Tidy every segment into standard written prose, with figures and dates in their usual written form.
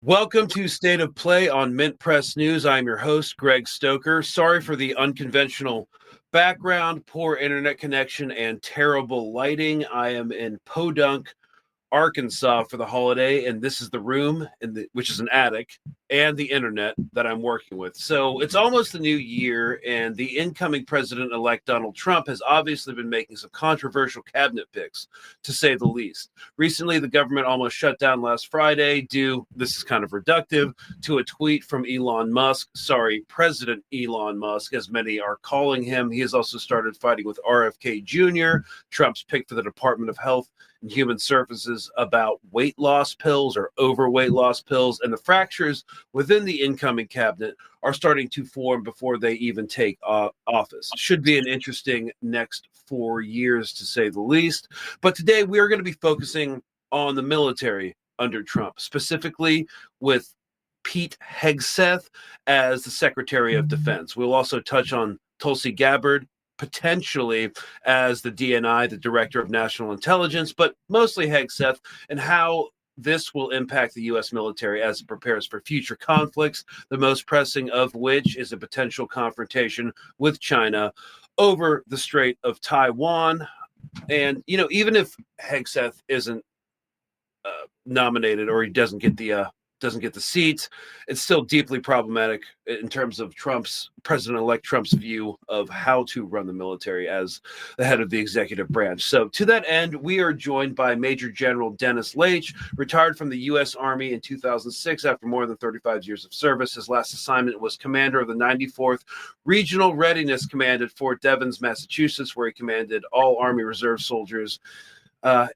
Welcome to State of Play on MintPress News. I'm your host, Greg Stoker. Sorry for the unconventional background, poor internet connection, and terrible lighting. I am in Podunk, Arkansas for the holiday, and this is the room, which is an attic, and the internet that I'm working with. So it's almost the new year, and the incoming president-elect Donald Trump has obviously been making some controversial cabinet picks, to say the least. Recently, the government almost shut down last Friday due, this is kind of reductive, to a tweet from Elon Musk. Sorry, President Elon Musk, as many are calling him. He has also started fighting with RFK Jr., Trump's pick for the Department of Health and Human Services, about weight loss pills or overweight loss pills, and the fractures within the incoming cabinet are starting to form before they even take office. Should be an interesting next 4 years, to say the least. But today we are going to be focusing on the military under Trump, specifically with Pete Hegseth as the Secretary of Defense. We'll also touch on Tulsi Gabbard, potentially as the DNI, the Director of National Intelligence, but mostly Hegseth, and how this will impact the U.S. military as it prepares for future conflicts, the most pressing of which is a potential confrontation with China over the Strait of Taiwan. And, you know, even if Hegseth isn't nominated, or he doesn't get the seats, it's still deeply problematic in terms of President-elect Trump's view of how to run the military as the head of the executive branch. So to that end, we are joined by Major General Dennis Laich, retired from the U.S. Army in 2006 after more than 35 years of service. His last assignment was commander of the 94th Regional Readiness Command at Fort Devens, Massachusetts, where he commanded all Army Reserve soldiers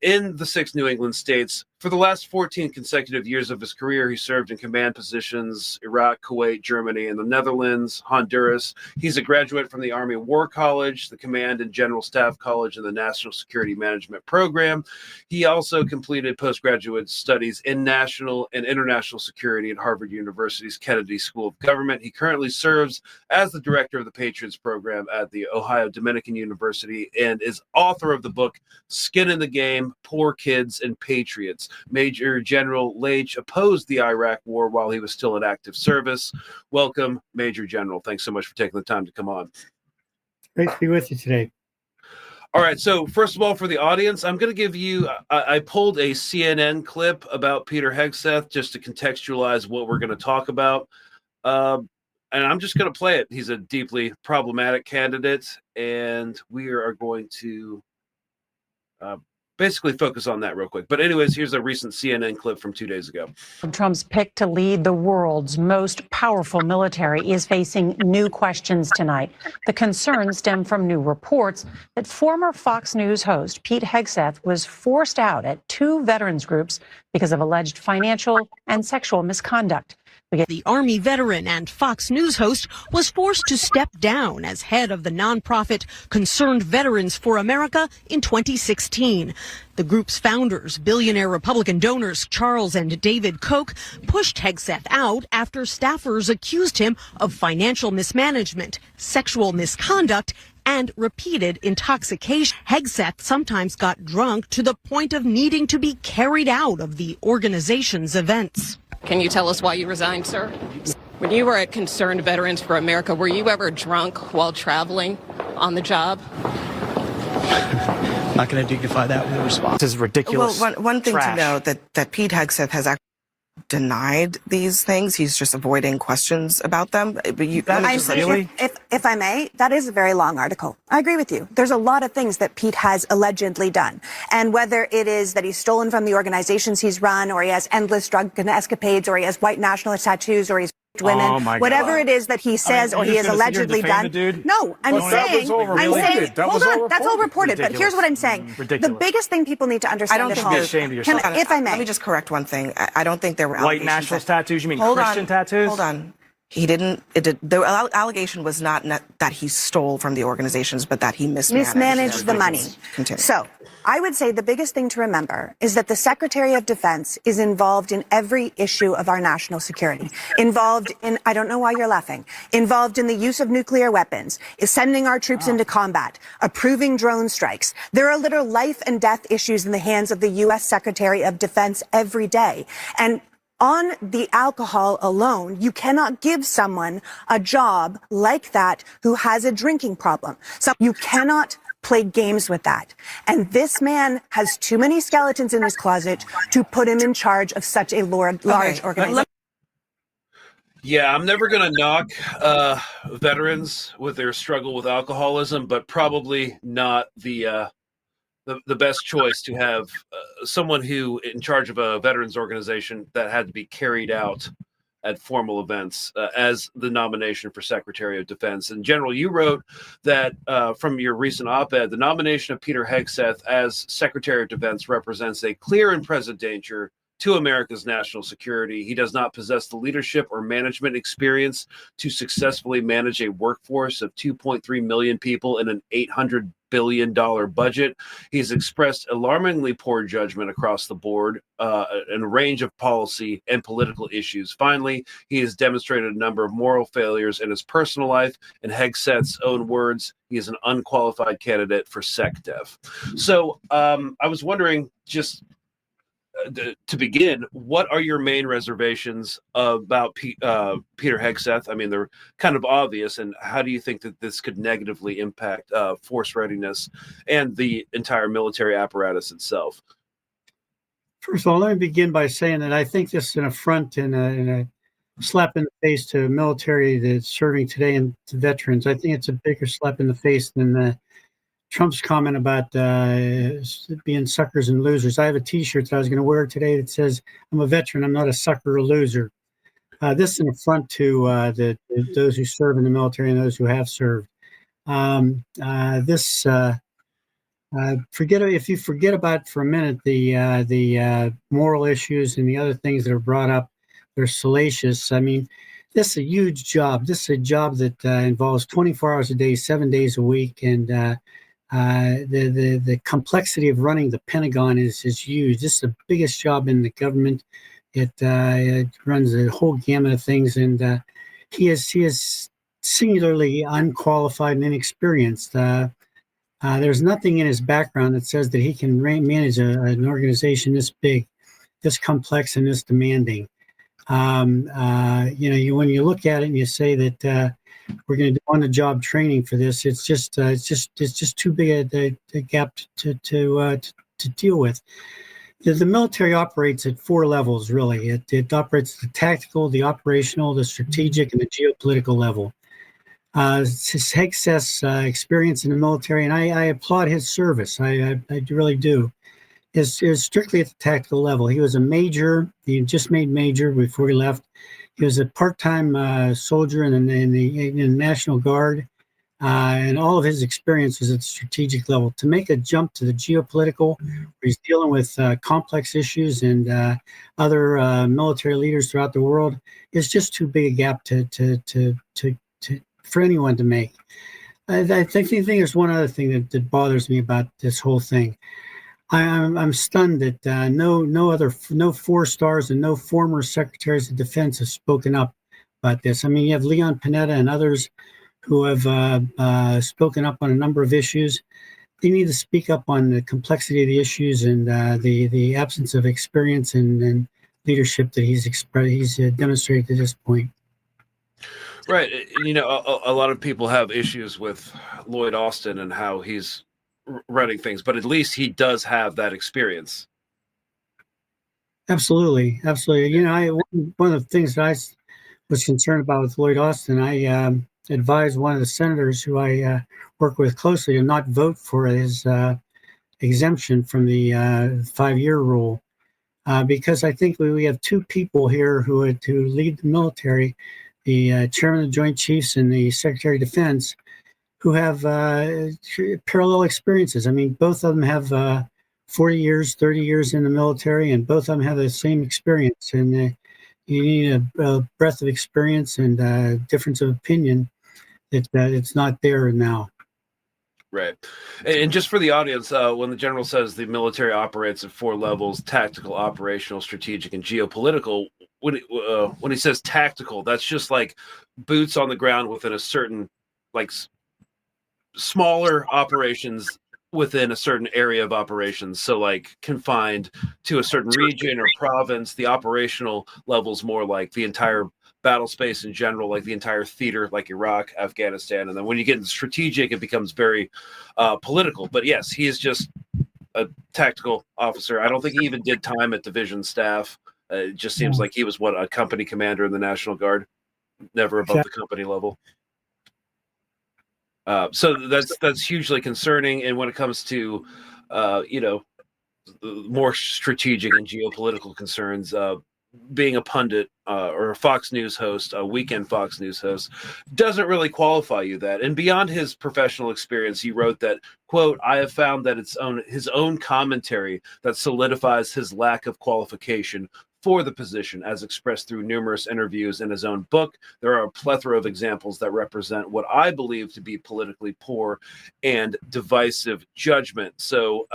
in the 6 New England states. For the last 14 consecutive years of his career, he served in command positions Iraq, Kuwait, Germany, and the Netherlands, Honduras. He's a graduate from the Army War College, the Command and General Staff College, and the National Security Management Program. He also completed postgraduate studies in national and international security at Harvard University's Kennedy School of Government. He currently serves as the director of the Patriots program at the Ohio Dominican University and is author of the book Skin in the Game, Poor Kids and Patriots. Major General Laich opposed the Iraq War while he was still in active service. Welcome, Major General. Thanks so much for taking the time to come on. Great to be with you today. All right, so first of all, for the audience, I'm going to give you, I pulled a CNN clip about Peter Hegseth just to contextualize what we're going to talk about. And I'm just going to play it. He's a deeply problematic candidate, and we are going to basically focus on that real quick. But anyways, here's a recent CNN clip from 2 days ago. Trump's pick to lead the world's most powerful military is facing new questions tonight. The concerns stem from new reports that former Fox News host Pete Hegseth was forced out at 2 veterans groups because of alleged financial and sexual misconduct. The Army veteran and Fox News host was forced to step down as head of the nonprofit Concerned Veterans for America in 2016. The group's founders, billionaire Republican donors Charles and David Koch, pushed Hegseth out after staffers accused him of financial mismanagement, sexual misconduct, and repeated intoxication. Hegseth sometimes got drunk to the point of needing to be carried out of the organization's events. Can you tell us why you resigned, sir? When you were at Concerned Veterans for America, were you ever drunk while traveling on the job? I'm not going to dignify that with a response. This is ridiculous. Well, one thing trash. to know that Pete Hegseth has actually denied these things. He's just avoiding questions about them. But if I may, that is a very long article. I agree with you. There's a lot of things that Pete has allegedly done. And whether it is that he's stolen from the organizations he's run, or he has endless drug escapades, or he has white nationalist tattoos, or he's women, whatever it is that he says or he has allegedly done. No, I'm saying, hold on, that's all reported. But here's what I'm saying. The biggest thing people need to understand. I don't think you're ashamed of yourself. If I may. Let me just correct one thing. I don't think there were white nationalist tattoos. You mean Christian tattoos? Hold on. He didn't. The allegation was not that he stole from the organizations, but that he mismanaged the money. Continue. So I would say the biggest thing to remember is that the Secretary of Defense is involved in every issue of our national security. Involved in, I don't know why you're laughing, involved in the use of nuclear weapons, is sending our troops into combat, approving drone strikes. There are literal life and death issues in the hands of the U.S. Secretary of Defense every day. And On the alcohol alone, you cannot give someone a job like that who has a drinking problem. So you cannot play games with that. And this man has too many skeletons in his closet to put him in charge of such a large organization. Yeah, I'm never going to knock veterans with their struggle with alcoholism, but probably not the best choice to have someone who in charge of a veterans organization that had to be carried out at formal events as the nomination for Secretary of Defense. And General, you wrote that from your recent op-ed, the nomination of Peter Hegseth as Secretary of Defense represents a clear and present danger to America's national security. He does not possess the leadership or management experience to successfully manage a workforce of 2.3 million people in an $800 billion budget. He's expressed alarmingly poor judgment across the board in a range of policy and political issues. Finally, he has demonstrated a number of moral failures in his personal life. In Hegseth's own words, he is an unqualified candidate for SecDef. So I was wondering, just to begin, what are your main reservations about Peter Hegseth? I mean, they're kind of obvious, and how do you think that this could negatively impact force readiness and the entire military apparatus itself? First of all, let me begin by saying that I think this is an affront and a slap in the face to military that's serving today and to veterans. I think it's a bigger slap in the face than Trump's comment about being suckers and losers. I have a T-shirt that I was going to wear today that says, "I'm a veteran. I'm not a sucker or loser." This is an affront to those who serve in the military and those who have served. If you forget about for a minute the moral issues and the other things that are brought up, they're salacious. I mean, this is a huge job. This is a job that involves 24 hours a day, 7 days a week, and the complexity of running the Pentagon is huge. This is the biggest job in the government. It runs a whole gamut of things, and he is singularly unqualified and inexperienced. There's nothing in his background that says that he can manage an organization this big, this complex, and this demanding. When you look at it and you say that we're going to do on-the-job training for this, it's just too big a gap to deal with. The military operates at four levels, really. It operates at the tactical, the operational, the strategic, and the geopolitical level. Hegseth's experience in the military, and I applaud his service. I really do. Is strictly at the tactical level. He was a major. He just made major before he left. He was a part-time soldier in the National Guard, and all of his experience was at the strategic level. To make a jump to the geopolitical, where he's dealing with complex issues and other military leaders throughout the world, is just too big a gap for anyone to make. I think there's one other thing that bothers me about this whole thing. I'm stunned that no 4 stars and no former secretaries of defense have spoken up about this. I mean, you have Leon Panetta and others who have spoken up on a number of issues. They need to speak up on the complexity of the issues and the absence of experience and leadership that he's demonstrated to this point. Right. A lot of people have issues with Lloyd Austin and how he's running things, but at least he does have that experience. Absolutely. One of the things that I was concerned about with Lloyd Austin, I advised one of the senators who I work with closely to not vote for his exemption from the 5-year rule, because I think we have 2 people here who lead the military, the chairman of the Joint Chiefs and the Secretary of Defense, who have parallel experiences. I mean, both of them have 40 years, 30 years in the military, and both of them have the same experience. And you need a breadth of experience and difference of opinion that it's not there now. Right. And just for the audience, when the general says the military operates at 4 levels, tactical, operational, strategic, and geopolitical, when he says tactical, that's just like boots on the ground within a certain, like, smaller operations within a certain area of operations. So like confined to a certain region or province, the operational level's more like the entire battle space in general, like the entire theater, like Iraq, Afghanistan. And then when you get into strategic, it becomes very political. But yes, he is just a tactical officer. I don't think he even did time at division staff. It just seems like he was a company commander in the National Guard, never above the company level. So that's hugely concerning. And when it comes to, more strategic and geopolitical concerns, being a pundit or a Fox News host, a weekend Fox News host, doesn't really qualify you that. And beyond his professional experience, he wrote that, quote, "I have found that his own commentary that solidifies his lack of qualification for the position, as expressed through numerous interviews in his own book. There are a plethora of examples that represent what I believe to be politically poor and divisive judgment." So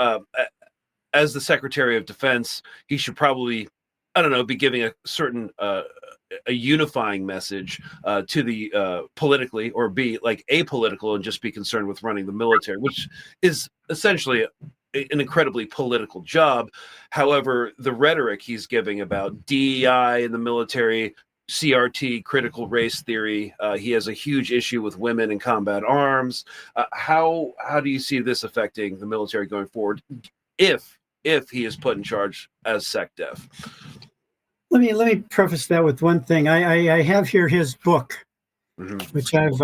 as the Secretary of Defense, he should probably, I don't know, be giving a certain a unifying message to the politically, or be like apolitical and just be concerned with running the military, which is essentially an incredibly political job. However, the rhetoric he's giving about DEI in the military, CRT, critical race theory, he has a huge issue with women in combat arms. How do you see this affecting the military going forward, if he is put in charge as SecDef? Let me preface that with one thing. I have here his book, which I've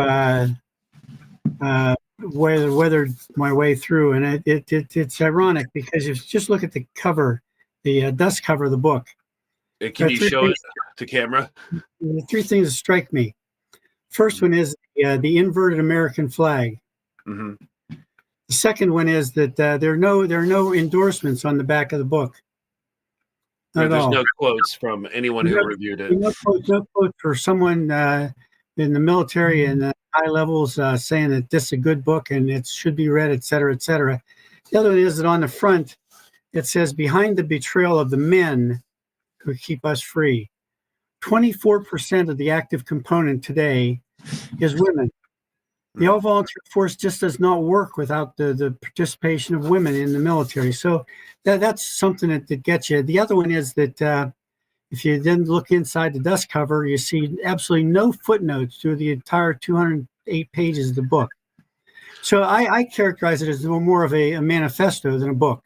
weathered my way through, and it's ironic because if you just look at the cover, the dust cover of the book. Can you show it to camera? The three things that strike me. First one is the inverted American flag. Mm-hmm. The second one is that there are no endorsements on the back of the book. There's no quotes from anyone who reviewed it. No quotes for someone in the military and high levels saying that this is a good book and it should be read, et cetera, et cetera. The other one is that on the front, it says, "Behind the betrayal of the men who keep us free, 24% of the active component today is women. The all-volunteer force just does not work without the participation of women in the military." So that's something that gets you. The other one is that if you then look inside the dust cover, you see absolutely no footnotes through the entire 208 pages of the book. So I characterize it as more of a manifesto than a book.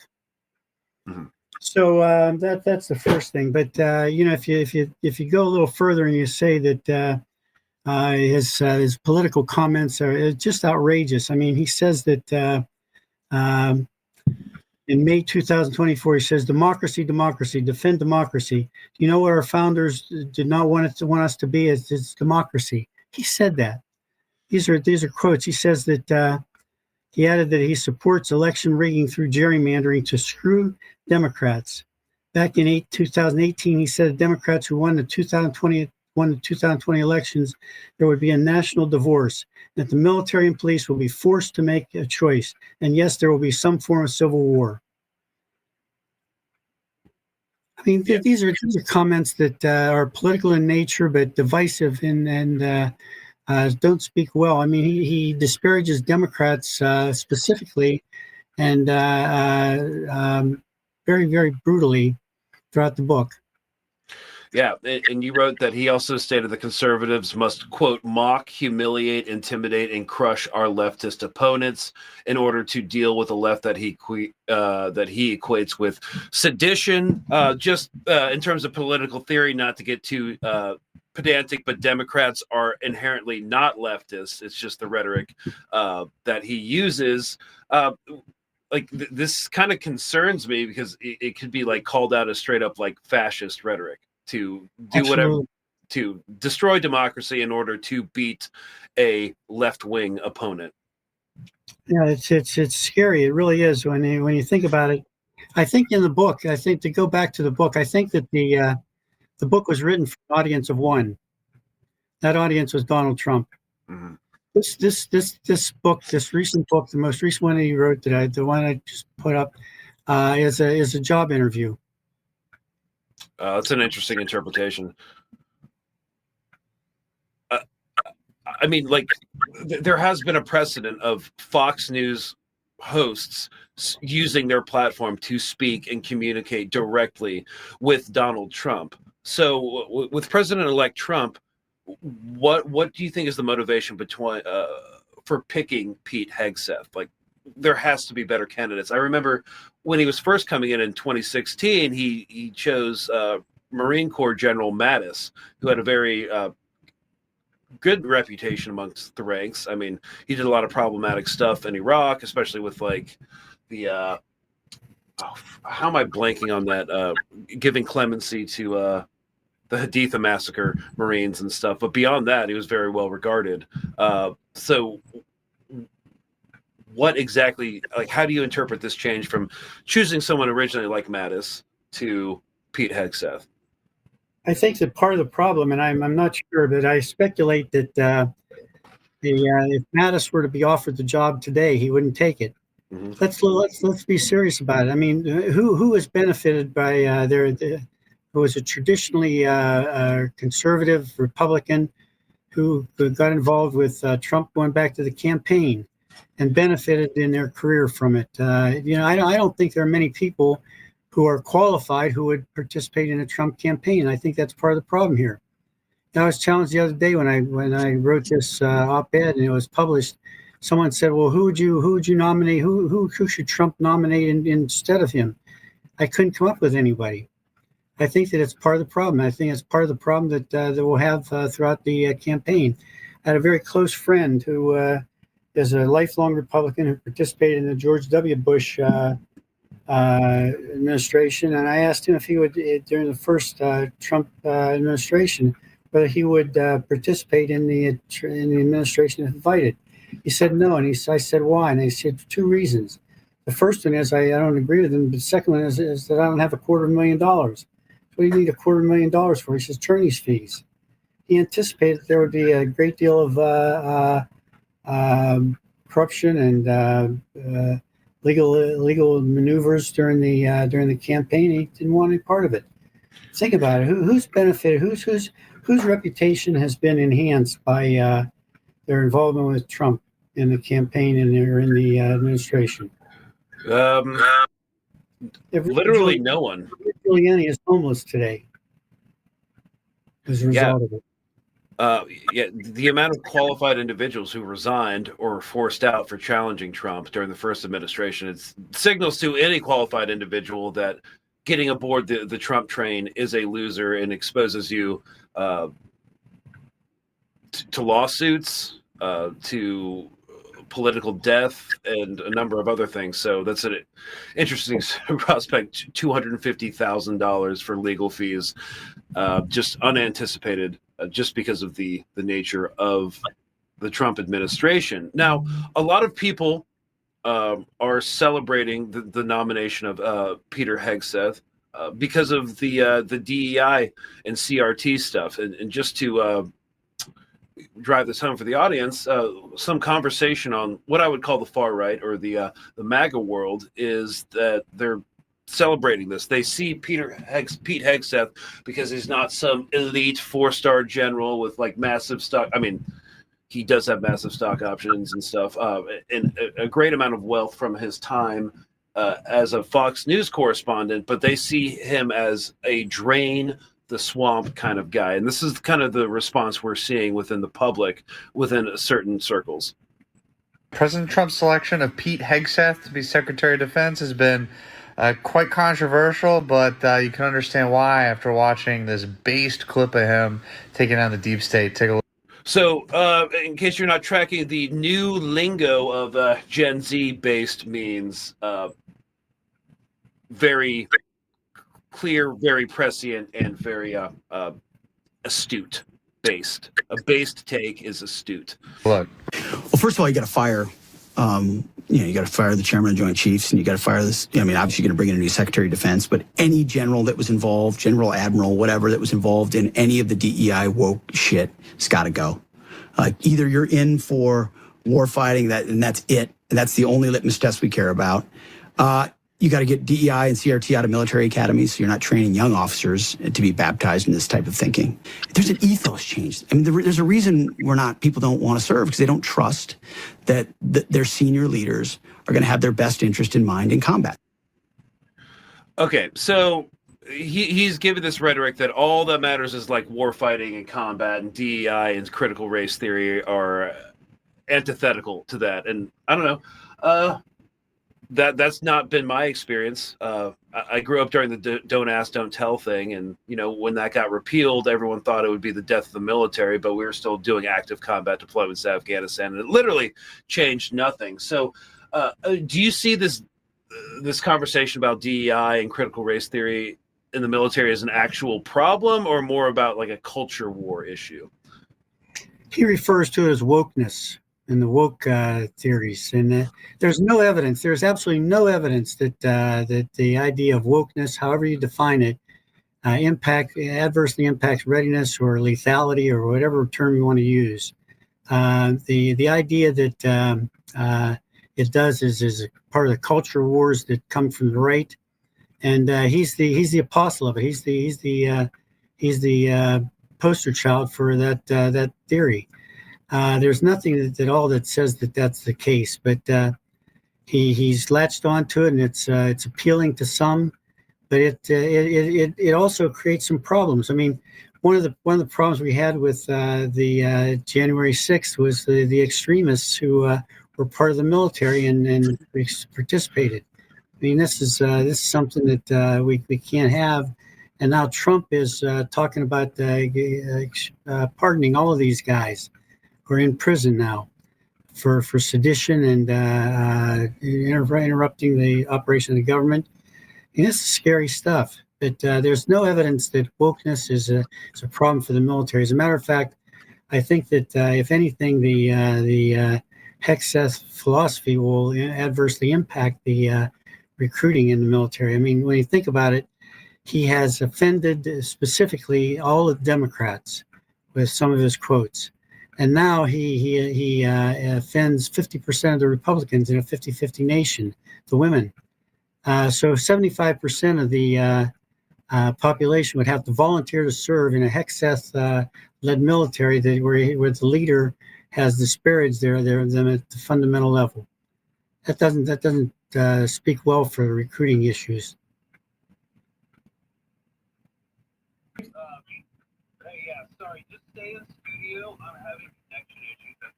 Mm-hmm. So that's the first thing. But if you go a little further and you say that his political comments are just outrageous. I mean, he says that in May 2024, he says, "Democracy, democracy, defend democracy. You know what our founders did not want us to be? It's democracy." He said that. These are quotes. He says that he added that he supports election rigging through gerrymandering to screw Democrats. Back in 2018, he said Democrats who won the 2020 elections, there would be a national divorce, that the military and police will be forced to make a choice. And yes, there will be some form of civil war. I mean, these are comments that are political in nature, but divisive and don't speak well. I mean, he disparages Democrats specifically and very, very brutally throughout the book. Yeah, and you wrote that he also stated the conservatives must, quote, "mock, humiliate, intimidate, and crush our leftist opponents in order to deal with a left that he equates with sedition." Just in terms of political theory, not to get too pedantic, but Democrats are inherently not leftists. It's just the rhetoric that he uses. This kind of concerns me because it could be like called out as straight up like fascist rhetoric, to do whatever to destroy democracy in order to beat a left-wing opponent. Yeah, it's scary. It really is when you think about it. I think in the book, I think to go back to the book, I think that the book was written for an audience of one. That audience was Donald Trump. Mm-hmm. This book, this recent book, the most recent one that he wrote, the one I just put up, is a job interview. That's an interesting interpretation. I mean, like, there has been a precedent of Fox News hosts using their platform to speak and communicate directly with Donald Trump. So with President-elect Trump, what do you think is the motivation for picking Pete Hegseth? Like, there has to be better candidates. I remember when he was first coming in 2016, he chose Marine Corps General Mattis, who had a very good reputation amongst the ranks. I mean, he did a lot of problematic stuff in Iraq, especially with like the how am I blanking on that? Giving clemency to the Haditha massacre Marines and stuff. But beyond that, he was very well regarded. So what exactly, like, how do you interpret this change from choosing someone originally like Mattis to Pete Hegseth? I think that part of the problem, and I'm not sure, but I speculate that if Mattis were to be offered the job today, he wouldn't take it. Mm-hmm. Let's be serious about it. I mean, who has benefited by who was a traditionally conservative Republican who got involved with Trump going back to the campaign and benefited in their career from it? I don't think there are many people who are qualified who would participate in a Trump campaign. I think that's part of the problem here. I was challenged the other day when I wrote this op-ed and it was published. Someone said, "Well, who would you nominate? Who should Trump nominate instead of him?" I couldn't come up with anybody. I think that it's part of the problem. I think it's part of the problem that we'll have throughout the campaign. I had a very close friend who is a lifelong Republican who participated in the George W. Bush administration, and I asked him if he would, during the first Trump administration, whether he would participate in the administration if invited. He said no, and I said why, and he said two reasons. The first one is I don't agree with him, but the second one is that I don't have $250,000. What do you need $250,000 for? He says attorney's fees. He anticipated that there would be a great deal of corruption and legal maneuvers during the campaign. He didn't want any part of it. Think about it. Who's benefited? Whose reputation has been enhanced by their involvement with Trump in the campaign and in the administration? Literally no one. Giuliani is homeless today as a result of it. The amount of qualified individuals who resigned or were forced out for challenging Trump during the first administration, it signals to any qualified individual that getting aboard the Trump train is a loser and exposes you to lawsuits, to political death, and a number of other things. So that's an interesting prospect. $250,000 for legal fees, just unanticipated, just because of the nature of the Trump administration. Now, a lot of people are celebrating the nomination of Peter Hegseth because of the DEI and CRT stuff, and just to drive this home for the audience, some conversation on what I would call the far right or the MAGA world is that they're celebrating this. They see Pete Hegseth because he's not some elite 4-star general with like massive stock. I mean, he does have massive stock options and stuff, and a great amount of wealth from his time as a Fox News correspondent, but they see him as a drain the swamp kind of guy. And this is kind of the response we're seeing within the public, within certain circles. President Trump's selection of Pete Hegseth to be Secretary of Defense has been quite controversial, but you can understand why after watching this based clip of him taking down the deep state. Take a look. So, in case you're not tracking the new lingo of Gen Z based means, very clear, very prescient, and very astute. Based. A based take is astute. Look. Well, first of all, you got to fire. You got to fire the chairman of the Joint Chiefs, and you got to fire this. I mean, obviously, you're going to bring in a new Secretary of Defense, but any general that was involved, general, admiral, whatever that was involved in any of the DEI woke shit, it's got to go. Either you're in for war fighting, and that's it, and that's the only litmus test we care about. you got to get DEI and CRT out of military academies, so you're not training young officers to be baptized in this type of thinking. There's an ethos change. I mean, there's a reason people don't want to serve, because they don't trust that their senior leaders are going to have their best interest in mind in combat. Okay, so he's given this rhetoric that all that matters is like war fighting and combat, and DEI and critical race theory are antithetical to that. And I don't know. That's not been my experience. I grew up during the don't ask, don't tell thing. And, when that got repealed, everyone thought it would be the death of the military, but we were still doing active combat deployments to Afghanistan, and it literally changed nothing. So do you see this conversation about DEI and critical race theory in the military as an actual problem, or more about like a culture war issue? He refers to it as wokeness and the woke theories, and there's no evidence. There's absolutely no evidence that the idea of wokeness, however you define it, adversely impacts readiness or lethality or whatever term you want to use. The idea that it does is part of the culture wars that come from the right, and he's the apostle of it. He's the poster child for that theory. There's nothing at all that says that that's the case, but he's latched onto it, and it's appealing to some, but it also creates some problems. I mean, one of the problems we had with the January 6th was the extremists who were part of the military and participated. I mean, this is something that we can't have. And now Trump is talking about pardoning all of these guys who are in prison now for sedition and interrupting the operation of the government. And this is scary stuff. But there's no evidence that wokeness is a problem for the military. As a matter of fact, I think that if anything, the Hegseth philosophy will adversely impact the recruiting in the military. I mean, when you think about it, he has offended specifically all the Democrats with some of his quotes. And now he offends 50% of the Republicans in a 50-50 nation, the women. So 75% of the population would have to volunteer to serve in a Hegseth-led military where the leader has disparaged them at the fundamental level. That doesn't speak well for recruiting issues. Yeah, sorry, just stay in studio. I'm having connection issues at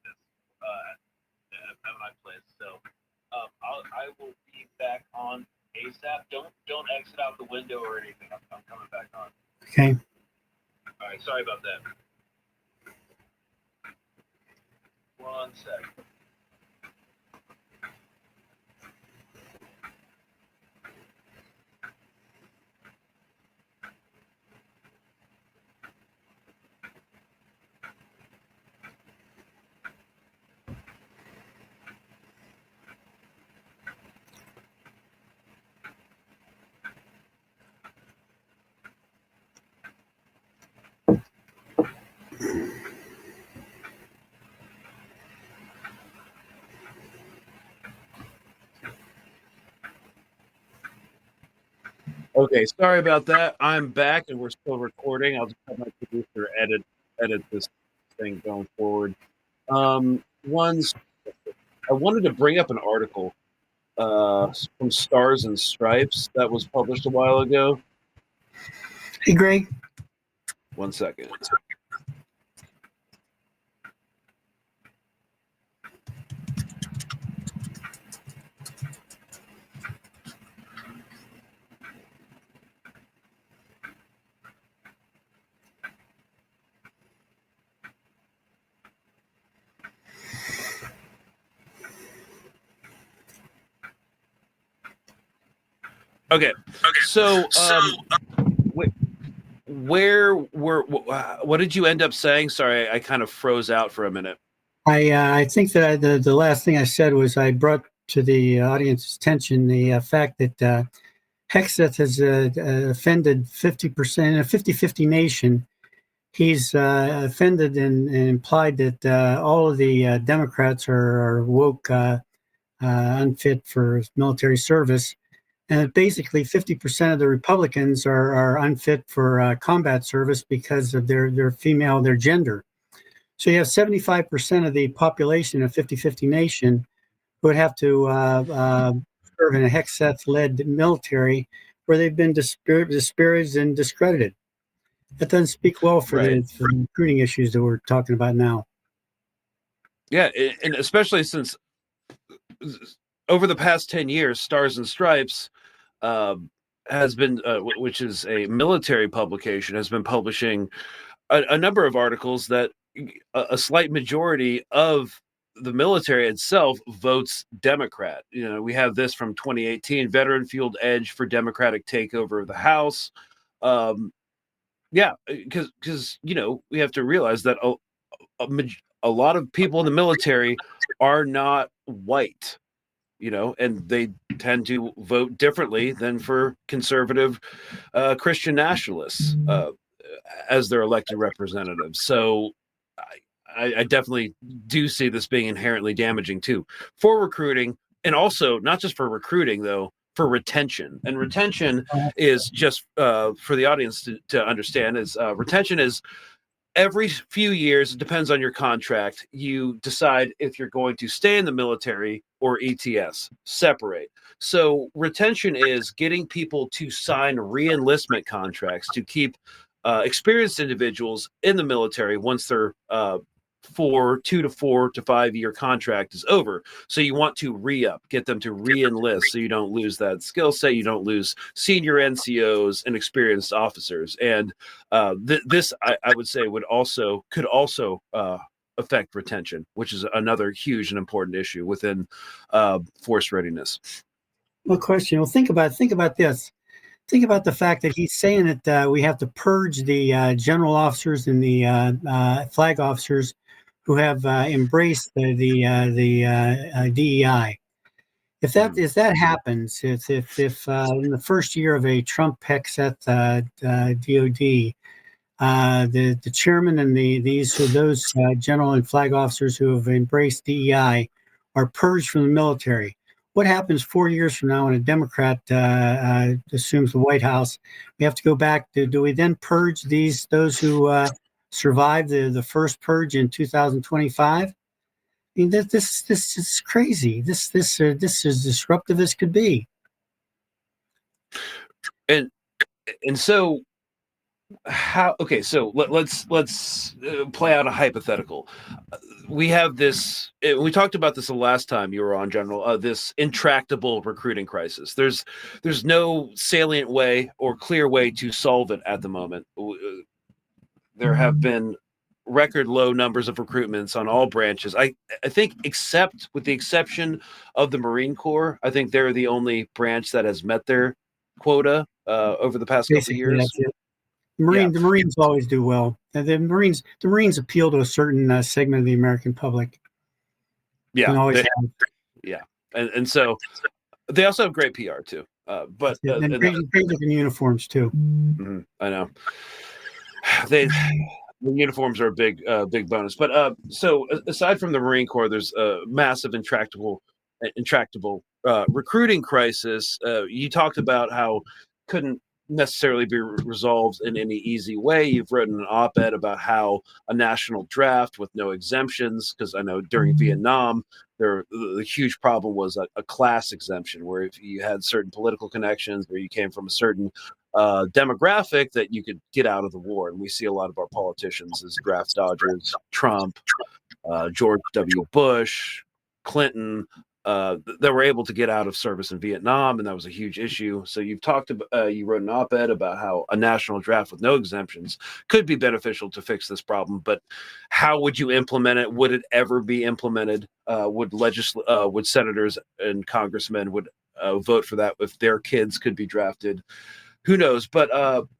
my place, so I will be back on ASAP. Don't exit out the window or anything. I'm coming back on. Okay. All right, sorry about that. 1 sec. Okay, sorry about that. I'm back and we're still recording. I'll just have my producer edit this thing going forward. I wanted to bring up an article from Stars and Stripes that was published a while ago. Hey, Greg. 1 second. Okay. So, what did you end up saying? Sorry, I kind of froze out for a minute. I think that the last thing I said was I brought to the audience's attention the fact that Hegseth has offended 50% in a 50-50 nation. He's offended and implied that all of the Democrats are woke, unfit for military service. And basically 50% of the Republicans are unfit for combat service because of their female, their gender. So you have 75% of the population of 50-50 nation who would have to serve in a Hegseth-led military where they've been disparaged and discredited. That doesn't speak well for the recruiting issues that we're talking about now. Yeah, and especially since over the past 10 years, Stars and Stripes has been, which is a military publication, has been publishing a number of articles that a slight majority of the military itself votes Democrat. You know, we have this from 2018, veteran fueled edge for Democratic takeover of the House. Yeah, because you know, we have to realize that a lot of people in the military are not white, you know, and they tend to vote differently than for conservative Christian nationalists as their elected representatives. So I definitely do see this being inherently damaging too for recruiting, and also not just for recruiting though, for retention. And retention is just for the audience to understand is retention is every few years, it depends on your contract, you decide if you're going to stay in the military or ETS, separate. So retention is getting people to sign re-enlistment contracts to keep experienced individuals in the military once their 2 to 4 to 5 year contract is over. So you want to re-up, get them to re-enlist so you don't lose that skill set, you don't lose senior NCOs and experienced officers. And this, I would say, could also affect retention, which is another huge and important issue within force readiness. No question. Well, think about this. Think about the fact that he's saying that we have to purge the general officers and the flag officers who have embraced the DEI. If that happens, if in the first year of a Trump Hegseth DOD, the chairman and those general and flag officers who have embraced DEI are purged from the military. What happens 4 years from now when a Democrat assumes the White House? We have to go back to, do we then purge those who survived the first purge in 2025? I mean, this is crazy. This is disruptive as could be. And so so let's play out a hypothetical. We have this, we talked about this the last time you were on, General, this intractable recruiting crisis. There's no salient way or clear way to solve it at the moment. There have been record low numbers of recruitments on all branches. I think, except with the exception of the Marine Corps, I think they're the only branch that has met their quota over the past couple of years. That's it. The Marines always do well. The Marines appeal to a certain segment of the American public. Yeah, and so they also have great PR too. But and great looking uniforms too. Mm-hmm, I know. The uniforms are a big bonus. But so aside from the Marine Corps, there's a massive intractable recruiting crisis. You talked about how couldn't necessarily be resolved in any easy way. You've written an op-ed about how a national draft with no exemptions, because I know during Vietnam, the huge problem was a class exemption, where if you had certain political connections or you came from a certain demographic, that you could get out of the war. And we see a lot of our politicians as draft dodgers: Trump, George W. Bush, Clinton, that were able to get out of service in Vietnam, and that was a huge issue. So you wrote an op-ed about how a national draft with no exemptions could be beneficial to fix this problem. But how would you implement it? Would it ever be implemented? Would senators and congressmen vote for that if their kids could be drafted? Who knows? But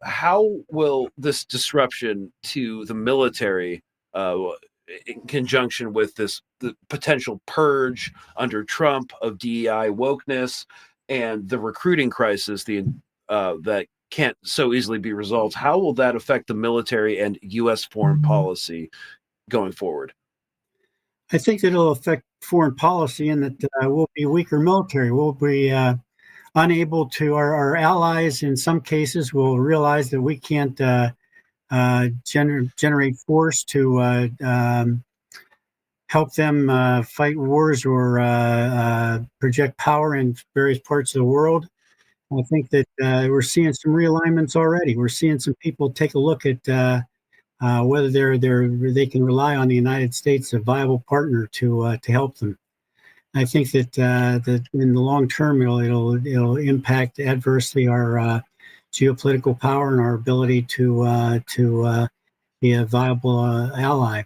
how will this disruption to the military, in conjunction with the potential purge under Trump of DEI wokeness and the recruiting crisis, that can't so easily be resolved, how will that affect the military and U.S. foreign policy going forward? I think that it'll affect foreign policy, and that we'll be a weaker military. We'll be unable to, our allies in some cases will realize that we can't generate force to help them fight wars or project power in various parts of the world. I think that we're seeing some realignments already. We're seeing some people take a look at whether they can rely on the United States, a viable partner to help them. I think that in the long term, it'll impact adversely our geopolitical power and our ability to be a viable ally.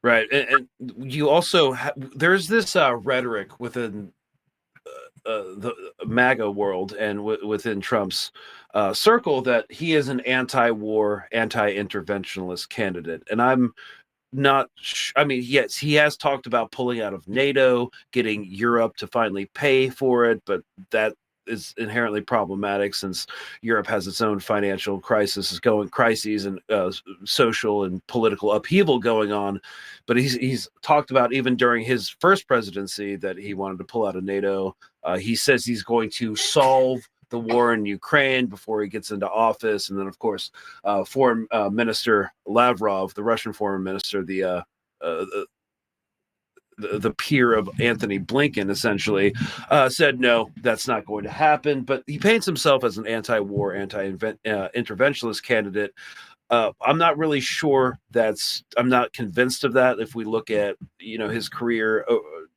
Right, and you also there's this rhetoric within the MAGA world and within Trump's circle that he is an anti-war, anti-interventionalist candidate, and I'm not. I mean, yes, he has talked about pulling out of NATO, getting Europe to finally pay for it, but that is inherently problematic since Europe has its own financial crises and social and political upheaval going on. But he's talked about even during his first presidency that he wanted to pull out of NATO. He says he's going to solve the war in Ukraine before he gets into office, and then of course, Foreign Minister Lavrov, the Russian Foreign Minister, the peer of Anthony Blinken, essentially said, no, that's not going to happen. But he paints himself as an anti-war, anti-interventionalist candidate. I'm not really sure I'm not convinced of that. If we look at, his career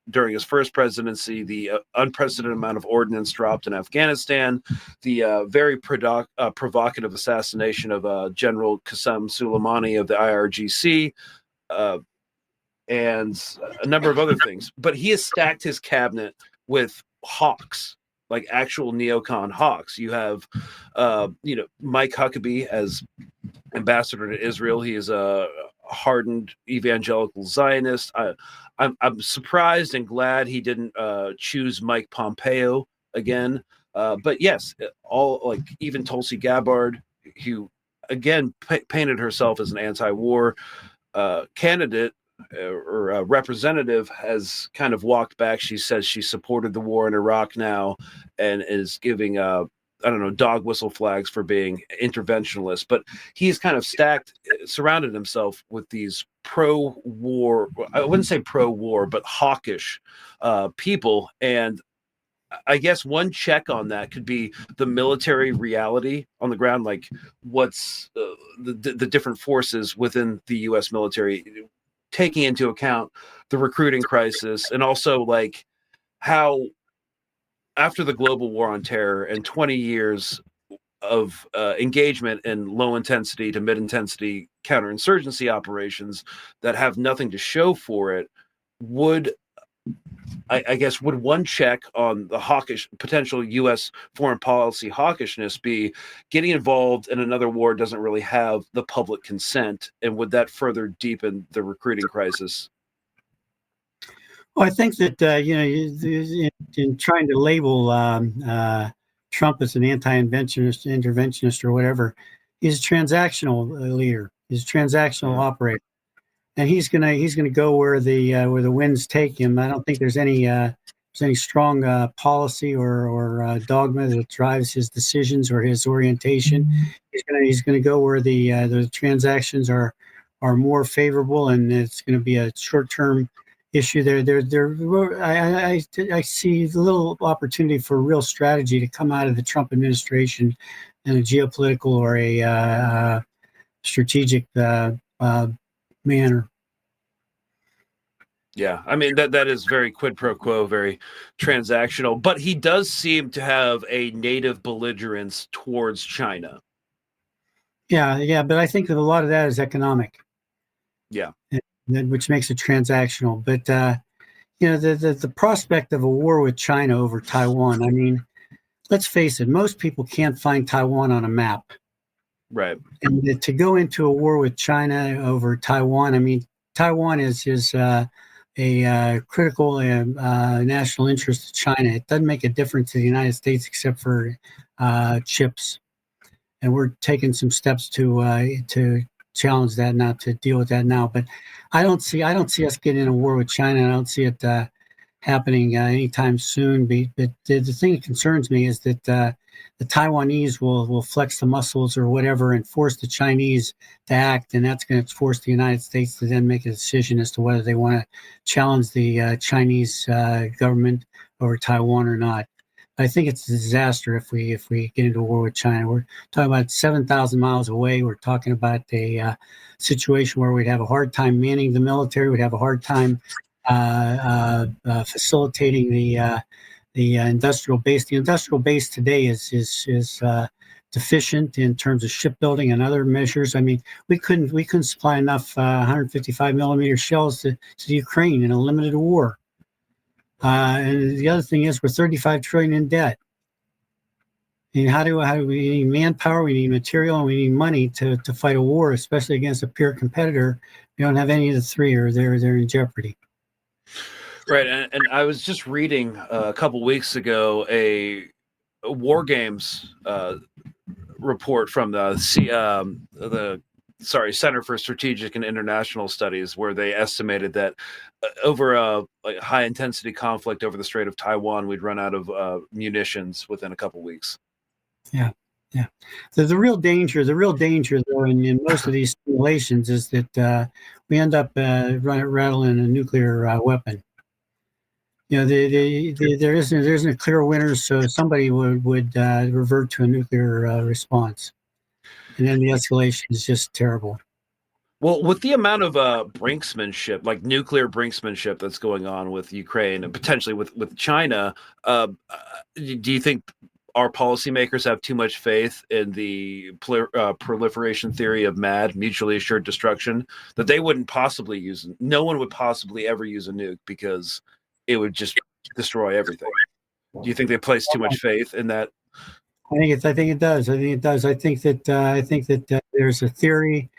during his first presidency, the unprecedented amount of ordnance dropped in Afghanistan, the very provocative assassination of General Qasem Soleimani of the IRGC, and a number of other things. But he has stacked his cabinet with hawks, like actual neocon hawks. You have, Mike Huckabee as ambassador to Israel. He is a hardened evangelical Zionist. I'm surprised and glad he didn't choose Mike Pompeo again. But yes, even Tulsi Gabbard, who again painted herself as an anti-war candidate or representative, has kind of walked back. She says she supported the war in Iraq now and is giving dog whistle flags for being interventionalist. But he's kind of surrounded himself with these pro-war, I wouldn't say pro-war, but hawkish people. And I guess one check on that could be the military reality on the ground, like what's the different forces within the U.S. military, taking into account the recruiting crisis, and also like how after the global war on terror and 20 years of engagement in low intensity to mid intensity counterinsurgency operations that have nothing to show for it, would one check on the potential U.S. foreign policy hawkishness be getting involved in another war doesn't really have the public consent, and would that further deepen the recruiting crisis? Well, I think that in trying to label Trump as an interventionist or whatever, he's a transactional leader. He's a transactional operator, and he's gonna go where the winds take him. I don't think there's any strong policy or dogma that drives his decisions or his orientation. He's gonna go where the transactions are more favorable, and it's going to be a short-term issue I see a little opportunity for real strategy to come out of the Trump administration in a geopolitical or a strategic manner. Yeah, I mean that is very quid pro quo, very transactional, but he does seem to have a native belligerence towards China. Yeah, but I think that a lot of that is economic. Yeah. Which makes it transactional. But the prospect of a war with China over Taiwan, I mean, let's face it, most people can't find Taiwan on a map. Right. And to go into a war with China over Taiwan, I mean, Taiwan is a critical national interest to China. It doesn't make a difference to the United States except for chips. And we're taking some steps to challenge that, not to deal with that now. But I don't see us getting in a war with China. I don't see it happening anytime soon. But the thing that concerns me is that the Taiwanese will flex the muscles or whatever and force the Chinese to act, and that's going to force the United States to then make a decision as to whether they want to challenge the Chinese government over Taiwan or not. I think it's a disaster if we get into a war with China. We're talking about 7,000 miles away. We're talking about a situation where we'd have a hard time manning the military. We'd have a hard time facilitating the industrial base. The industrial base today is deficient in terms of shipbuilding and other measures. I mean, we couldn't supply enough 155 millimeter shells to Ukraine in a limited war. And the other thing is we're 35 trillion in debt. And how do we need manpower, we need material, and we need money to fight a war, especially against a peer competitor? We don't have any of the three, or they're in jeopardy. Right, and I was just reading a couple weeks ago a war games report from the Center for Strategic and International Studies, where they estimated that over a high intensity conflict over the Strait of Taiwan, we'd run out of munitions within a couple weeks. Yeah. The real danger, though, in most of these simulations is that we end up rattling a nuclear weapon. There isn't a clear winner, so somebody would revert to a nuclear response, and then the escalation is just terrible. Well, with the amount of brinksmanship, like nuclear brinksmanship, that's going on with Ukraine and potentially with China, do you think our policymakers have too much faith in the proliferation theory of MAD, mutually assured destruction, that they wouldn't possibly use? No one would possibly ever use a nuke because it would just destroy everything. Do you think they place too much faith in that? I think it does. I think that there's a theory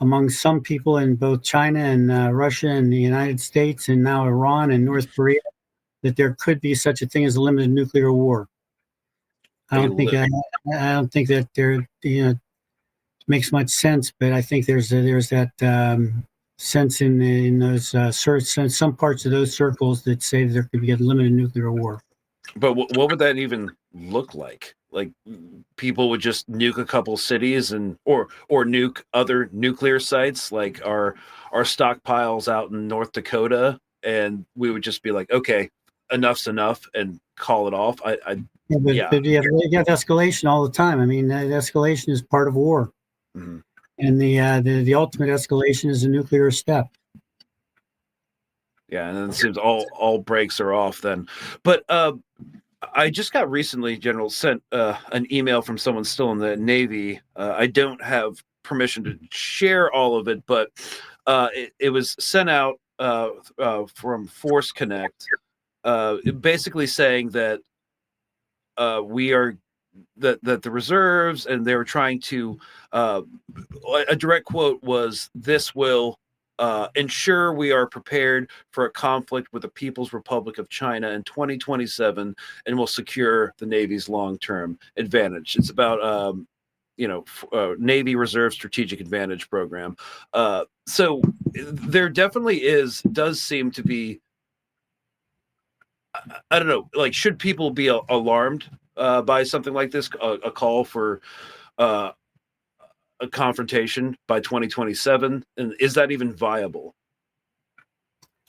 among some people in both China and Russia and the United States and now Iran and North Korea that there could be such a thing as a limited nuclear war. I don't think that there makes much sense, but I think there's that sense in those some parts of those circles that say that there could be a limited nuclear war. But what would that even look like? Like, people would just nuke a couple cities or nuke other nuclear sites, like our stockpiles out in North Dakota, and we would just be like, okay, enough's enough, and call it off. But you have escalation all the time. I mean, escalation is part of war, mm-hmm. And the ultimate escalation is a nuclear step. Yeah, and then it seems all brakes are off then. But I just got recently, General, sent an email from someone still in the Navy. I don't have permission to share all of it, but it was sent out from Force Connect, basically saying that that the reserves, and they were trying to, a direct quote was, "This will ensure we are prepared for a conflict with the People's Republic of China in 2027 and will secure the Navy's long-term advantage." It's about, Navy Reserve Strategic Advantage Program. So there definitely does seem to be, I don't know, like, should people be alarmed by something like this, a call for a confrontation by 2027, and is that even viable?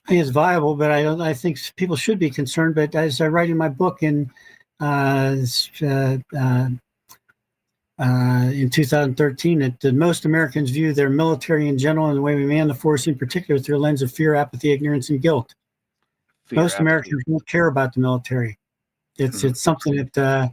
I think it's viable, but I think people should be concerned. But as I write in my book in 2013, that most Americans view their military in general and the way we man the force in particular through a lens of fear, apathy, ignorance, and guilt. Most Americans don't care about the military. It's something that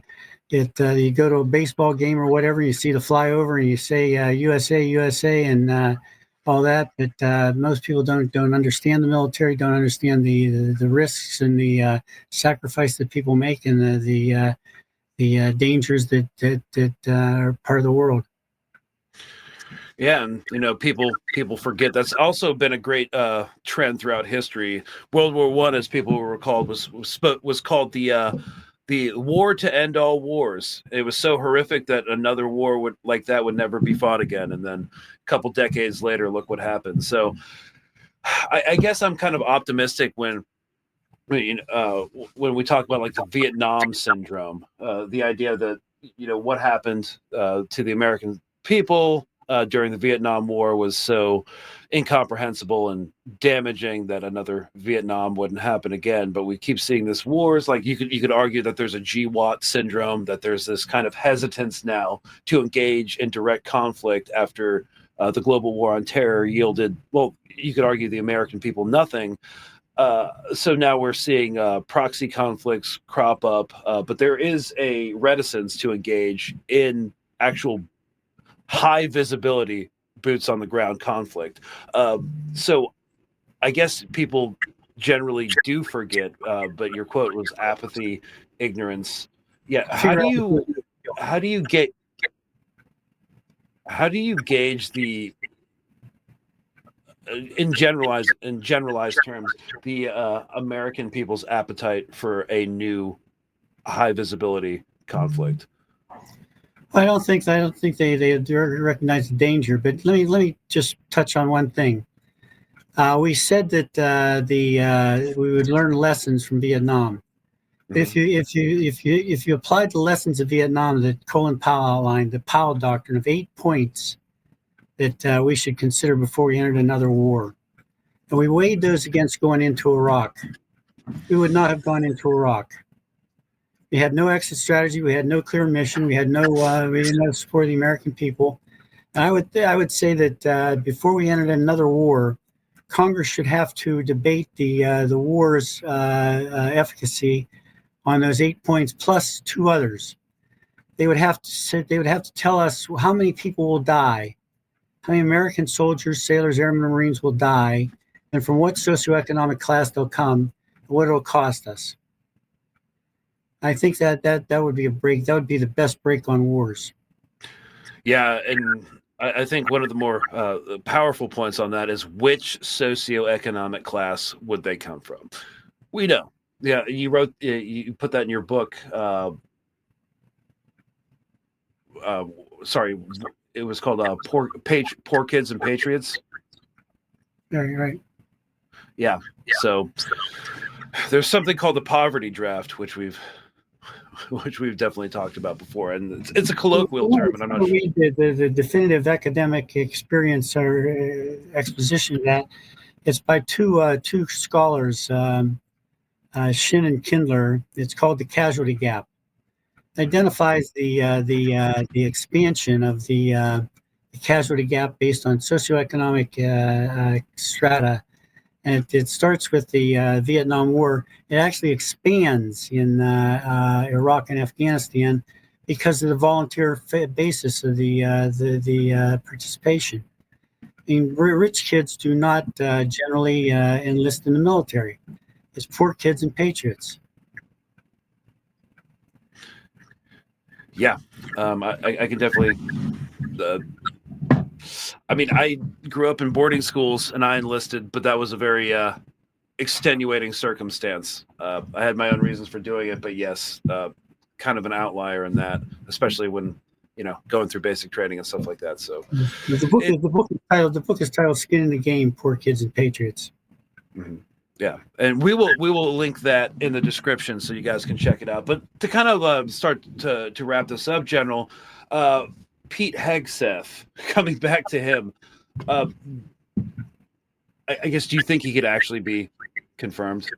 you go to a baseball game or whatever, you see the flyover and you say USA, USA, and all that. But most people don't understand the military, don't understand the risks and the sacrifice that people make, and the dangers that are part of the world. Yeah, and people forget that's also been a great trend throughout history. World War I, as people will recall, was called the war to end all wars. It was so horrific that another war would never be fought again. And then a couple decades later, look what happened. So I guess I'm kind of optimistic when I mean, when we talk about like the Vietnam syndrome, the idea that, what happened to the American people during the Vietnam War was so incomprehensible and damaging that another Vietnam wouldn't happen again. But we keep seeing this wars. Like you could argue that there's a GWAT syndrome, that there's this kind of hesitance now to engage in direct conflict after the global war on terror yielded, well, you could argue the American people nothing. So now we're seeing proxy conflicts crop up, but there is a reticence to engage in actual high visibility, boots on the ground conflict. So I guess people generally do forget, but your quote was apathy, ignorance. Yeah. How do you gauge the in generalized terms, the American people's appetite for a new high visibility conflict? I don't think they recognize the danger. But let me just touch on one thing. We said that we would learn lessons from Vietnam. If you applied the lessons of Vietnam that Colin Powell outlined, the Powell Doctrine of 8 points that we should consider before we entered another war, and we weighed those against going into Iraq, we would not have gone into Iraq. We had no exit strategy. We had no clear mission. We had we didn't have support of the American people. And I would say that before we entered another war, Congress should have to debate the war's efficacy on those 8 points plus 2 others. They would have to tell us how many people will die, how many American soldiers, sailors, airmen, and Marines will die, and from what socioeconomic class they'll come, and what it'll cost us. I think that would be a break. That would be the best break on wars. Yeah, and I think one of the more powerful points on that is which socioeconomic class would they come from? We know. Yeah, you put that in your book. Sorry, it was called Poor Kids and Patriots. Yeah, you're right. Yeah, so there's something called the poverty draft, which we've definitely talked about before, and it's a colloquial term. And I'm not sure. The definitive academic experience or exposition of that. It's by two scholars, Shin and Kindler. It's called the casualty gap. It identifies the expansion of the casualty gap based on socioeconomic strata. And it starts with the Vietnam War. It actually expands in Iraq and Afghanistan because of the volunteer basis of the participation. I mean, rich kids do not generally enlist in the military. It's poor kids and patriots. Yeah, I can definitely. I mean, I grew up in boarding schools and I enlisted, but that was a very extenuating circumstance. I had my own reasons for doing it, but yes, kind of an outlier in that, especially when, going through basic training and stuff like that. So the book is titled "Skin in the Game: Poor Kids and Patriots." Mm-hmm. Yeah, and we will link that in the description so you guys can check it out. But to kind of start to wrap this up, General. Pete Hegseth, coming back to him, I guess, do you think he could actually be confirmed?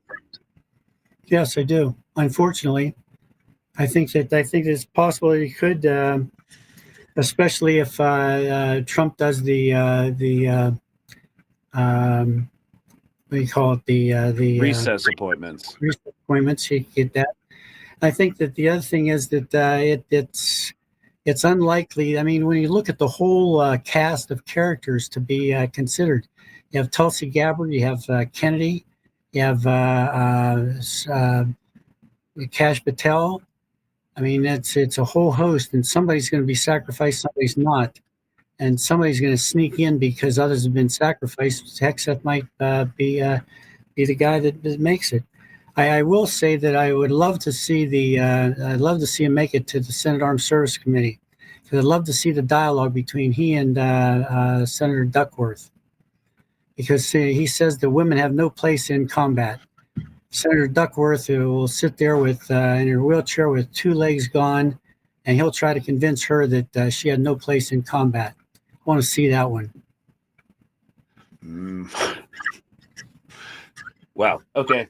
Yes, I do. Unfortunately, I think it's possible that he could, especially if Trump does the what do you call it, the recess appointments. Recess appointments, he could get that. I think that the other thing is that it's unlikely. I mean, when you look at the whole cast of characters to be considered, you have Tulsi Gabbard, you have Kennedy, you have Kash Patel. I mean, it's a whole host, and somebody's going to be sacrificed, somebody's not, and somebody's going to sneak in because others have been sacrificed. Hegseth might be the guy that makes it. I will say that I would love to see I'd love to see him make it to the Senate Armed Services Committee, because I'd love to see the dialogue between he and Senator Duckworth, because he says that women have no place in combat. Senator Duckworth, who will sit there with in her wheelchair with 2 legs gone, and he'll try to convince her that she had no place in combat. I want to see that one. Wow. Okay.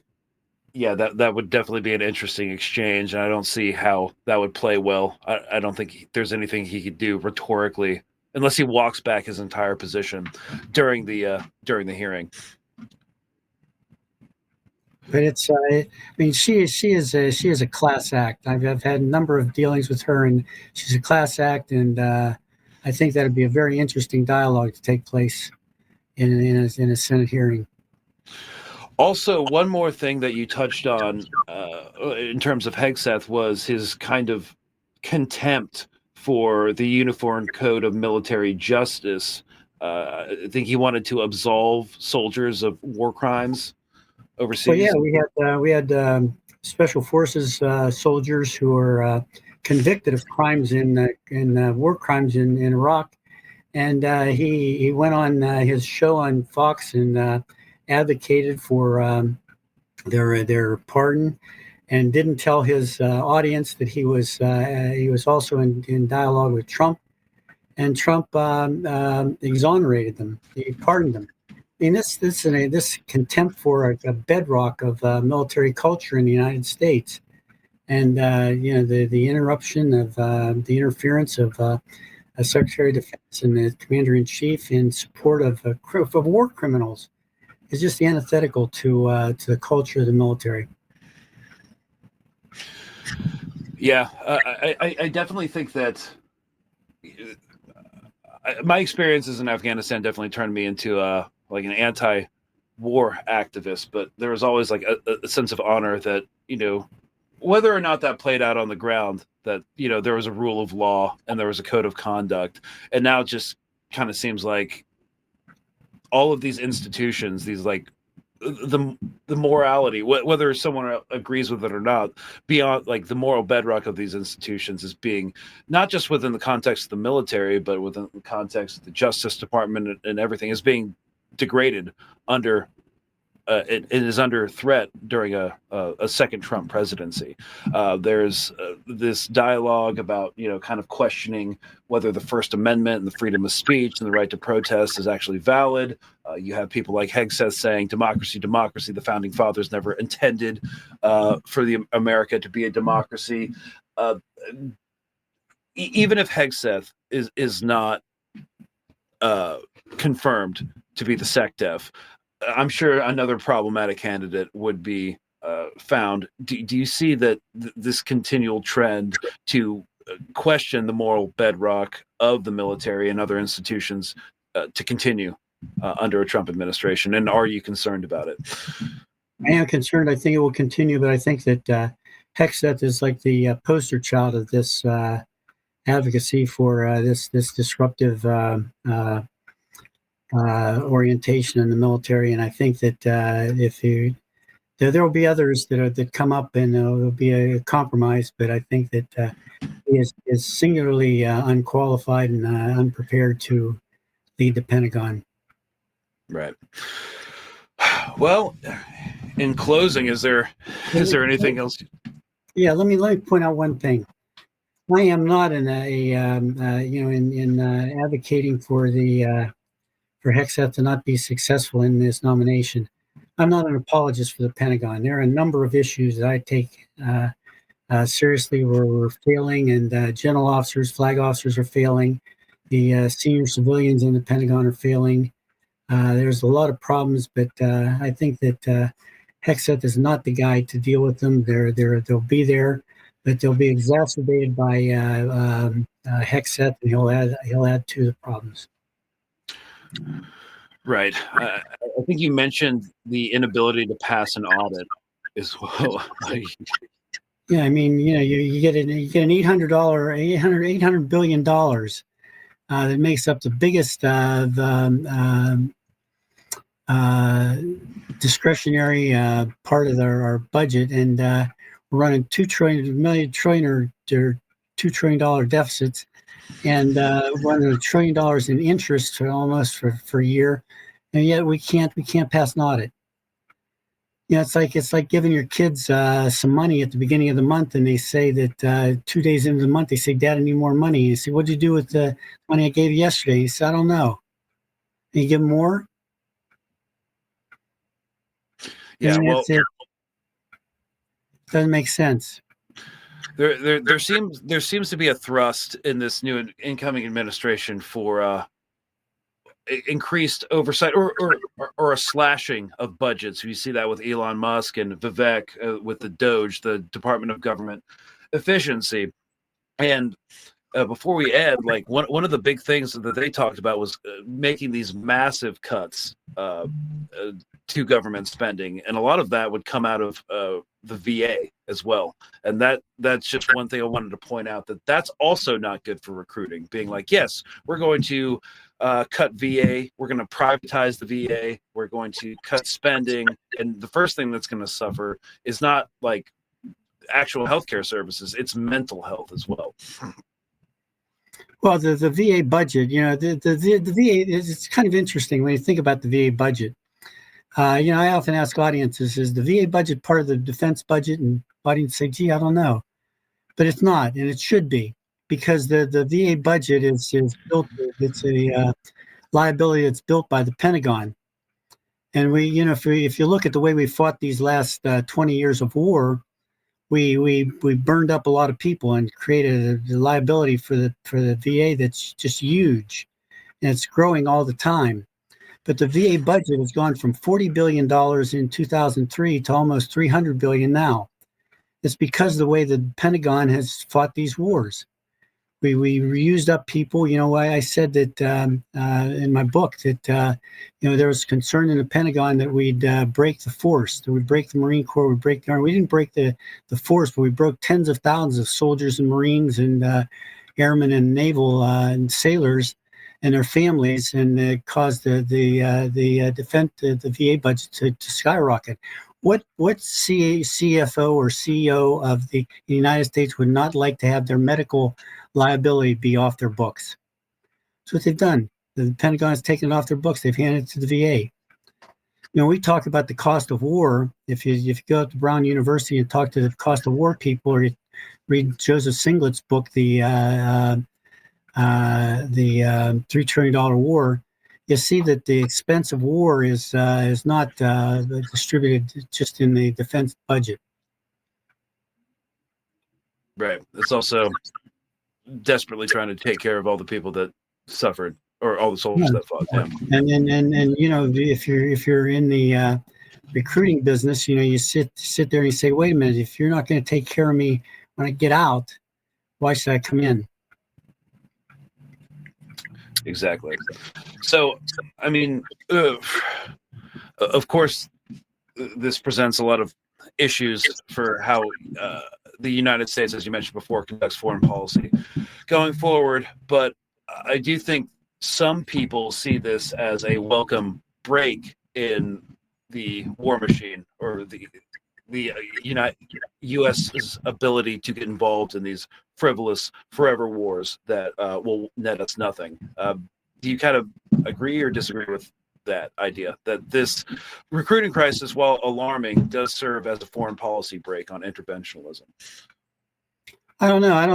Yeah, that would definitely be an interesting exchange. And I don't see how that would play well. I don't think there's anything he could do rhetorically unless he walks back his entire position during the hearing. But it's, I mean, she is a class act. I've had a number of dealings with her, and she's a class act, and I think that'd be a very interesting dialogue to take place in a Senate hearing. Also, one more thing that you touched on in terms of Hegseth was his kind of contempt for the Uniform Code of Military Justice. I think he wanted to absolve soldiers of war crimes overseas. Well, yeah, we had special forces soldiers who were convicted of crimes in war crimes in Iraq, and he went on his show on Fox and advocated for their pardon, and didn't tell his audience that he was also in dialogue with Trump, and Trump exonerated them. He pardoned them. I mean, this contempt for a bedrock of military culture in the United States, and the interruption of the interference of a Secretary of Defense and the Commander in Chief in support of war criminals is just antithetical to the culture of the military. Yeah, I definitely think that my experiences in Afghanistan definitely turned me into like an anti-war activist. But there was always like a sense of honor that, whether or not that played out on the ground, that there was a rule of law and there was a code of conduct, and now it just kind of seems like all of these institutions, these like the morality, whether someone agrees with it or not, beyond like the moral bedrock of these institutions is being not just within the context of the military, but within the context of the Justice Department and everything is being degraded under. It is under threat during a second Trump presidency. There's this dialogue about, kind of questioning whether the First Amendment and the freedom of speech and the right to protest is actually valid. You have people like Hegseth saying, democracy, democracy. The founding fathers never intended for America to be a democracy. Even if Hegseth is not confirmed to be the SecDef, I'm sure another problematic candidate would be found. Do you see that this continual trend to question the moral bedrock of the military and other institutions to continue under a Trump administration? And are you concerned about it? I am concerned. I think it will continue, but I think that Hegseth is like the poster child of this advocacy for this disruptive orientation in the military, and I think that there will be others that come up, and there'll be a compromise. But I think that he is singularly unqualified and unprepared to lead the Pentagon. Right. Well, in closing, is there anything else? Yeah, let me point out one thing. I am not in advocating for Hegseth to not be successful in this nomination. I'm not an apologist for the Pentagon. There are a number of issues that I take seriously where we're failing, and general officers, flag officers are failing. The senior civilians in the Pentagon are failing. There's a lot of problems, but I think that Hegseth is not the guy to deal with them. They'll be there, but they'll be exacerbated by Hegseth, and he'll add to the problems. Right. I think you mentioned the inability to pass an audit as well. Yeah, I mean, you get an $800 billion that makes up the biggest discretionary part of our budget, and we're running $2 trillion deficits, and running $1 trillion in interest almost for a year, and yet we can't pass an audit. It's like giving your kids some money at the beginning of the month, and they say that 2 days into the month, they say, "Dad, I need more money." You say, "What'd you do with the money I gave you yesterday?" He said, "I don't know." And you give them more. Yeah, well, it doesn't make sense. There seems to be a thrust in this new incoming administration for increased oversight or a slashing of budgets. You see that with Elon Musk and Vivek with the Doge, the Department of Government Efficiency. And before we end, like one of the big things that they talked about was making these massive cuts to government spending, and a lot of that would come out of the VA as well. And that's just one thing I wanted to point out, that's also not good for recruiting. Being like, yes, we're going to cut VA, we're going to privatize the VA, we're going to cut spending, and the first thing that's going to suffer is not like actual healthcare services; it's mental health as well. Well, the VA budget, the VA, it's kind of interesting when you think about the VA budget. I often ask audiences, is the VA budget part of the defense budget? And audience say, gee, I don't know. But it's not, and it should be, because the VA budget is built, it's a liability that's built by the Pentagon. And if you look at the way we fought these last 20 years of war, we burned up a lot of people and created a liability for the VA that's just huge, and it's growing all the time. But the VA budget has gone from $40 billion in 2003 to almost $300 billion now. It's because of the way the Pentagon has fought these wars. We used up people. I said that in my book that there was concern in the Pentagon that we'd break the force, that we'd break the Marine Corps, we'd break the Army. We didn't break the force, but we broke tens of thousands of soldiers and Marines and airmen and naval and sailors and their families, and it caused the VA budget to skyrocket. What CFO or CEO of the United States would not like to have their medical liability be off their books? That's what they've done. The Pentagon has taken it off their books. They've handed it to the VA. We talk about the cost of war. If you go to Brown University and talk to the cost of war people, or you read Joseph Singlett's book, the $3 trillion war, you see that the expense of war is not distributed just in the defense budget. Right. It's also desperately trying to take care of all the people that suffered, or all the soldiers that fought. Yeah. And if you're in the recruiting business, you sit there and you say, wait a minute, if you're not going to take care of me when I get out, why should I come in? Exactly. So, I mean, of course, this presents a lot of issues for how the United States, as you mentioned before, conducts foreign policy going forward. But I do think some people see this as a welcome break in the war machine, or the U.S.'s ability to get involved in these frivolous forever wars that will net us nothing. Do you kind of agree or disagree with that idea, that this recruiting crisis, while alarming, does serve as a foreign policy break on interventionism? I don't know. I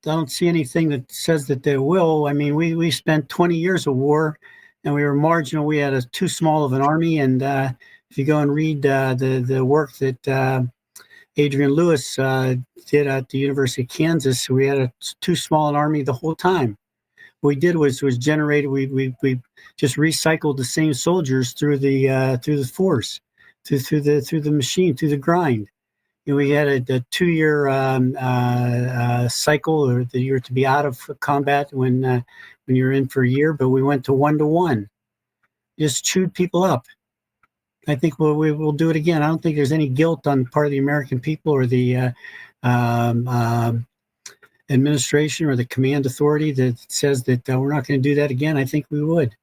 don't see anything that says that they will. I mean, we spent 20 years of war, and we were marginal. We had too small of an army, and if you go and read the work that Adrian Lewis did at the University of Kansas, we had too small an army the whole time. What we did was generated. We just recycled the same soldiers through the force, through the machine, through the grind. We had a 2-year cycle, or that you're to be out of combat when you're in for a year. But we went to 1-to-1, just chewed people up. I think we'll do it again. I don't think there's any guilt on the part of the American people or the administration or the command authority that says that we're not going to do that again. I think we would.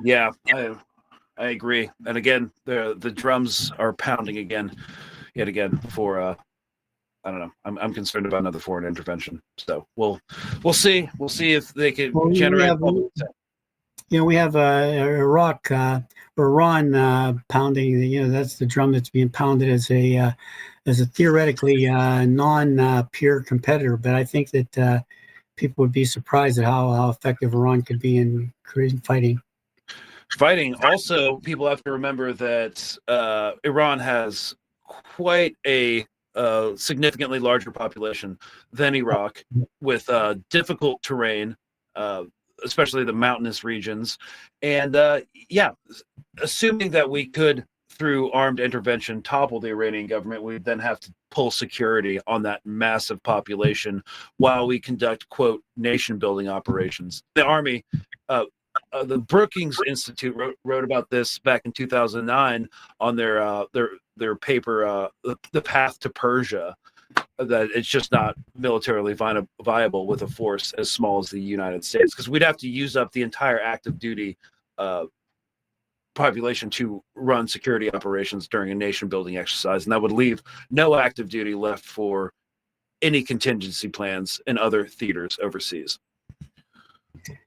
Yeah, I agree. And again, the drums are pounding yet again for I don't know. I'm concerned about another foreign intervention. So we'll see. We'll see if they can generate. we have Iraq or Iran pounding. That's the drum that's being pounded as a theoretically non-peer competitor. But I think that people would be surprised at how effective Iran could be in fighting. Also, people have to remember that Iran has quite a significantly larger population than Iraq, with difficult terrain, especially the mountainous regions. And assuming that we could, through armed intervention, topple the Iranian government, we'd then have to pull security on that massive population while we conduct, quote, nation-building operations. The Army, the Brookings Institute wrote about this back in 2009 on their paper, The Path to Persia, that it's just not militarily viable with a force as small as the United States, because we'd have to use up the entire active duty population to run security operations during a nation-building exercise, and that would leave no active duty left for any contingency plans in other theaters overseas.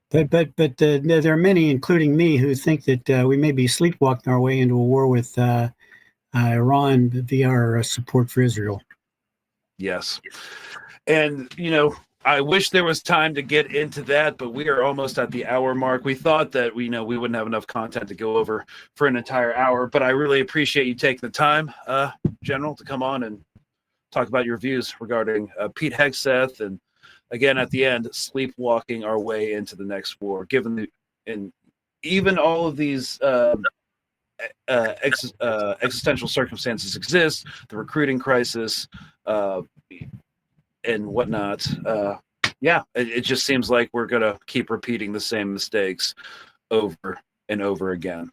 But there are many, including me, who think that we may be sleepwalking our way into a war with Iran via our support for Israel. Yes. And, I wish there was time to get into that, but we are almost at the hour mark. We thought that we wouldn't have enough content to go over for an entire hour, but I really appreciate you taking the time, General, to come on and talk about your views regarding Pete Hegseth, and again, at the end, sleepwalking our way into the next war, given even all of these existential circumstances exist, the recruiting crisis, and whatnot. It just seems like we're going to keep repeating the same mistakes over and over again.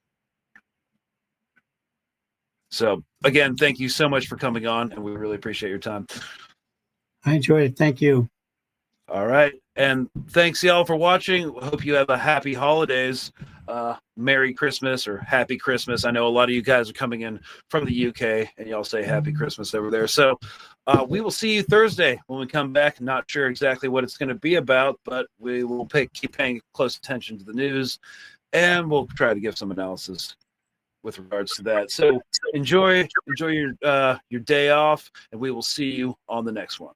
So, again, thank you so much for coming on, and we really appreciate your time. I enjoyed it. Thank you. All right. And thanks, y'all, for watching. Hope you have a happy holidays. Merry Christmas or Happy Christmas. I know a lot of you guys are coming in from the UK, and y'all say Happy Christmas over there. So we will see you Thursday when we come back. Not sure exactly what it's going to be about, but we will keep paying close attention to the news, and we'll try to give some analysis with regards to that. So enjoy your day off, and we will see you on the next one.